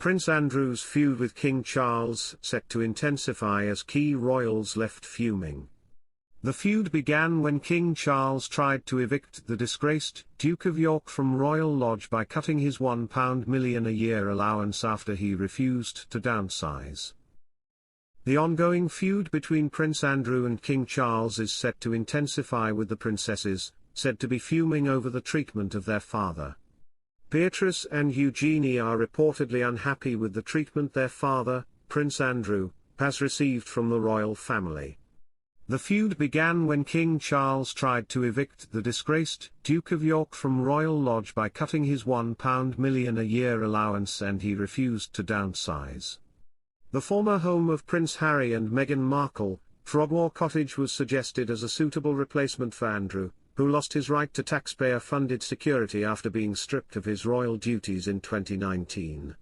Prince Andrew's feud with King Charles set to intensify as key royals left fuming. The feud began when King Charles tried to evict the disgraced Duke of York from Royal Lodge by cutting his £1 million a year allowance after he refused to downsize. The ongoing feud between Prince Andrew and King Charles is set to intensify, with the princesses said to be fuming over the treatment of their father. Beatrice and Eugenie are reportedly unhappy with the treatment their father, Prince Andrew, has received from the royal family. The feud began when King Charles tried to evict the disgraced Duke of York from Royal Lodge by cutting his £1 million a year allowance, and he refused to downsize. The former home of Prince Harry and Meghan Markle, Frogmore Cottage, was suggested as a suitable replacement for Andrew, who lost his right to taxpayer-funded security after being stripped of his royal duties in 2019.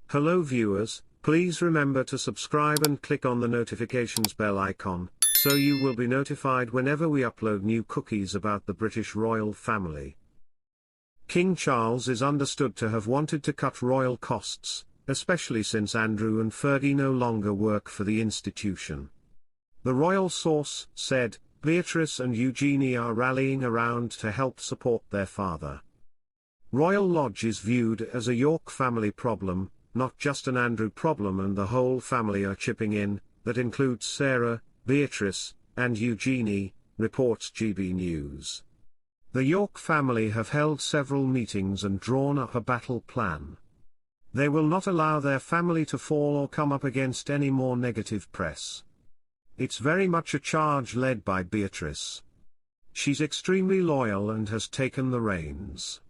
Hello viewers, please remember to subscribe and click on the notifications bell icon, so you will be notified whenever we upload new cookies about the British royal family. King Charles is understood to have wanted to cut royal costs, especially since Andrew and Fergie no longer work for the institution. The royal source said, Beatrice and Eugenie are rallying around to help support their father. Royal Lodge is viewed as a York family problem, not just an Andrew problem, and the whole family are chipping in. That includes Sarah, Beatrice, and Eugenie, reports GB News. The York family have held several meetings and drawn up a battle plan. They will not allow their family to fall or come up against any more negative press. It's very much a charge led by Beatrice. She's extremely loyal and has taken the reins.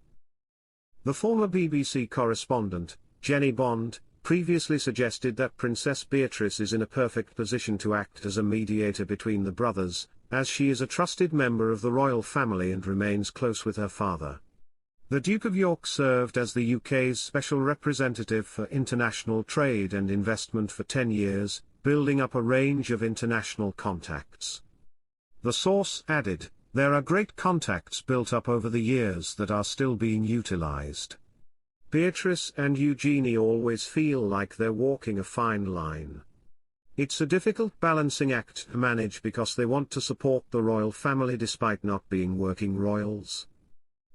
The former BBC correspondent, Jenny Bond, previously suggested that Princess Beatrice is in a perfect position to act as a mediator between the brothers, as she is a trusted member of the royal family and remains close with her father. The Duke of York served as the UK's special representative for international trade and investment for 10 years, building up a range of international contacts. The source added, there are great contacts built up over the years that are still being utilised. Beatrice and Eugenie always feel like they're walking a fine line. It's a difficult balancing act to manage because they want to support the royal family despite not being working royals.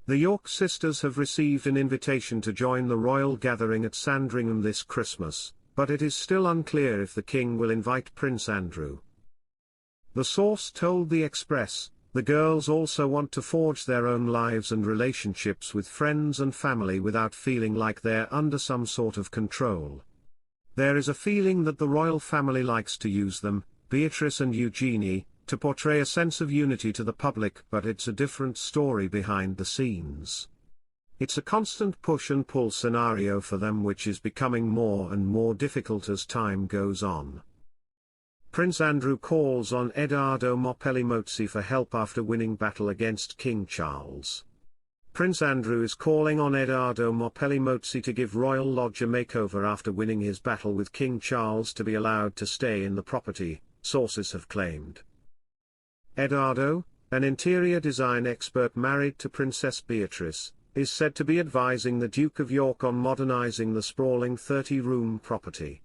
The York sisters have received an invitation to join the royal gathering at Sandringham this Christmas, but it is still unclear if the king will invite Prince Andrew. The source told The Express, the girls also want to forge their own lives and relationships with friends and family without feeling like they're under some sort of control. There is a feeling that the royal family likes to use them, Beatrice and Eugenie, to portray a sense of unity to the public, but it's a different story behind the scenes. It's a constant push and pull scenario for them, which is becoming more and more difficult as time goes on. Prince Andrew calls on Edoardo Mozzi for help after winning battle against King Charles. Prince Andrew is calling on Edoardo Mozzi to give Royal Lodge a makeover after winning his battle with King Charles to be allowed to stay in the property, sources have claimed. Edoardo, an interior design expert married to Princess Beatrice, is said to be advising the Duke of York on modernising the sprawling 30-room property.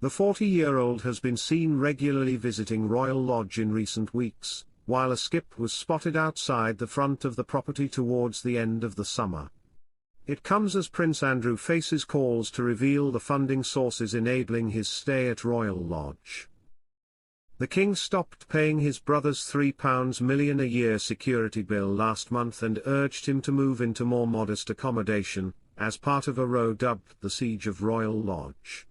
The 40-year-old has been seen regularly visiting Royal Lodge in recent weeks, while a skip was spotted outside the front of the property towards the end of the summer. It comes as Prince Andrew faces calls to reveal the funding sources enabling his stay at Royal Lodge. The king stopped paying his brother's £3 million a year security bill last month and urged him to move into more modest accommodation, as part of a row dubbed the Siege of Royal Lodge.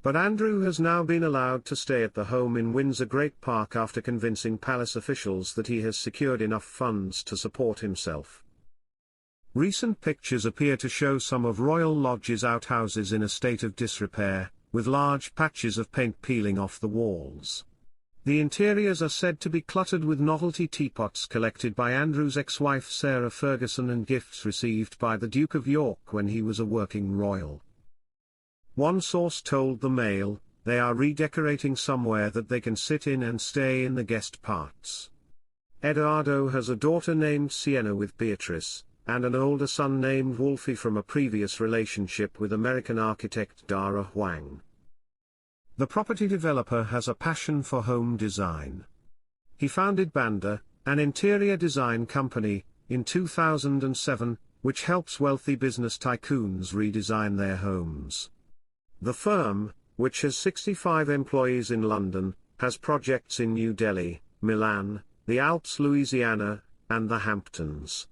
But Andrew has now been allowed to stay at the home in Windsor Great Park after convincing palace officials that he has secured enough funds to support himself. Recent pictures appear to show some of Royal Lodge's outhouses in a state of disrepair, with large patches of paint peeling off the walls. The interiors are said to be cluttered with novelty teapots collected by Andrew's ex-wife Sarah Ferguson and gifts received by the Duke of York when he was a working royal. One source told the Mail, they are redecorating somewhere that they can sit in and stay in the guest parts. Edoardo has a daughter named Sienna with Beatrice, and an older son named Wolfie from a previous relationship with American architect Dara Huang. The property developer has a passion for home design. He founded Banda, an interior design company, in 2007, which helps wealthy business tycoons redesign their homes. The firm, which has 65 employees in London, has projects in New Delhi, Milan, the Alps, Louisiana, and the Hamptons.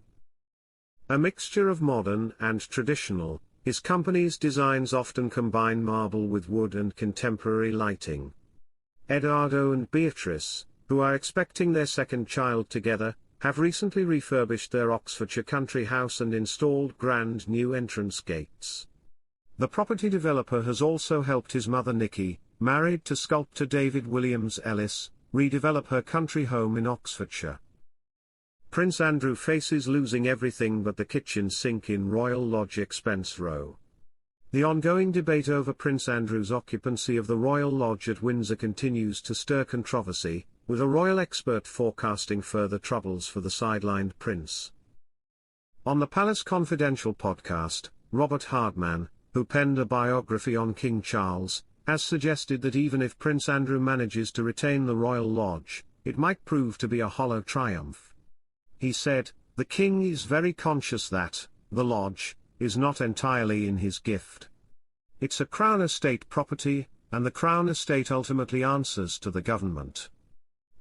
A mixture of modern and traditional, his company's designs often combine marble with wood and contemporary lighting. Eduardo and Beatrice, who are expecting their second child together, have recently refurbished their Oxfordshire country house and installed grand new entrance gates. The property developer has also helped his mother Nikki, married to sculptor David Williams Ellis, redevelop her country home in Oxfordshire. Prince Andrew faces losing everything but the kitchen sink in Royal Lodge expense row. The ongoing debate over Prince Andrew's occupancy of the Royal Lodge at Windsor continues to stir controversy, with a royal expert forecasting further troubles for the sidelined prince. On the Palace Confidential podcast, Robert Hardman, who penned a biography on King Charles, has suggested that even if Prince Andrew manages to retain the Royal Lodge, it might prove to be a hollow triumph. He said, "The king is very conscious that, the lodge, is not entirely in his gift. It's a Crown Estate property, and the Crown Estate ultimately answers to the government.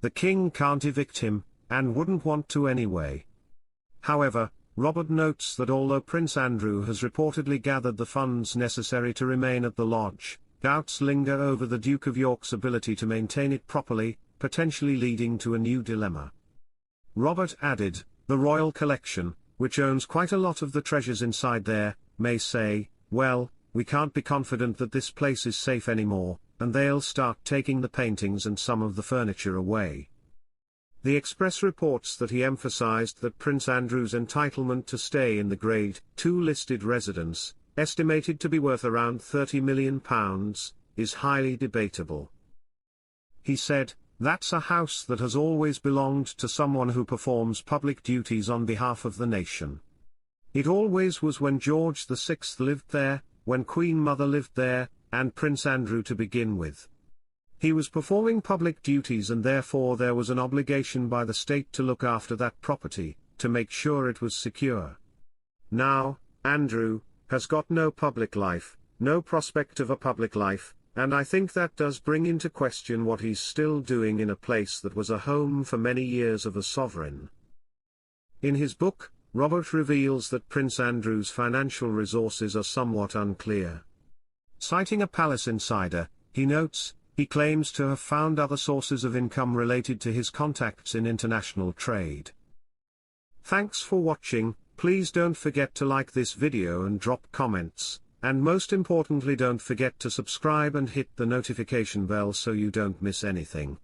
The king can't evict him, and wouldn't want to anyway." However, Robert notes that although Prince Andrew has reportedly gathered the funds necessary to remain at the lodge, doubts linger over the Duke of York's ability to maintain it properly, potentially leading to a new dilemma. Robert added, "The royal collection, which owns quite a lot of the treasures inside there, may say, well, we can't be confident that this place is safe anymore, and they'll start taking the paintings and some of the furniture away." The Express reports that he emphasized that Prince Andrew's entitlement to stay in the Grade 2 listed residence, estimated to be worth around £30 million, is highly debatable. He said, "That's a house that has always belonged to someone who performs public duties on behalf of the nation. It always was when George VI lived there, when Queen Mother lived there, and Prince Andrew to begin with. He was performing public duties and therefore there was an obligation by the state to look after that property, to make sure it was secure. Now, Andrew has got no public life, no prospect of a public life, and I think that does bring into question what he's still doing in a place that was a home for many years of a sovereign." In his book, Robert reveals that Prince Andrew's financial resources are somewhat unclear. Citing a palace insider, he notes, he claims to have found other sources of income related to his contacts in international trade. Thanks for watching. Please don't forget to like this video and drop comments, and most importantly don't forget to subscribe and hit the notification bell so you don't miss anything.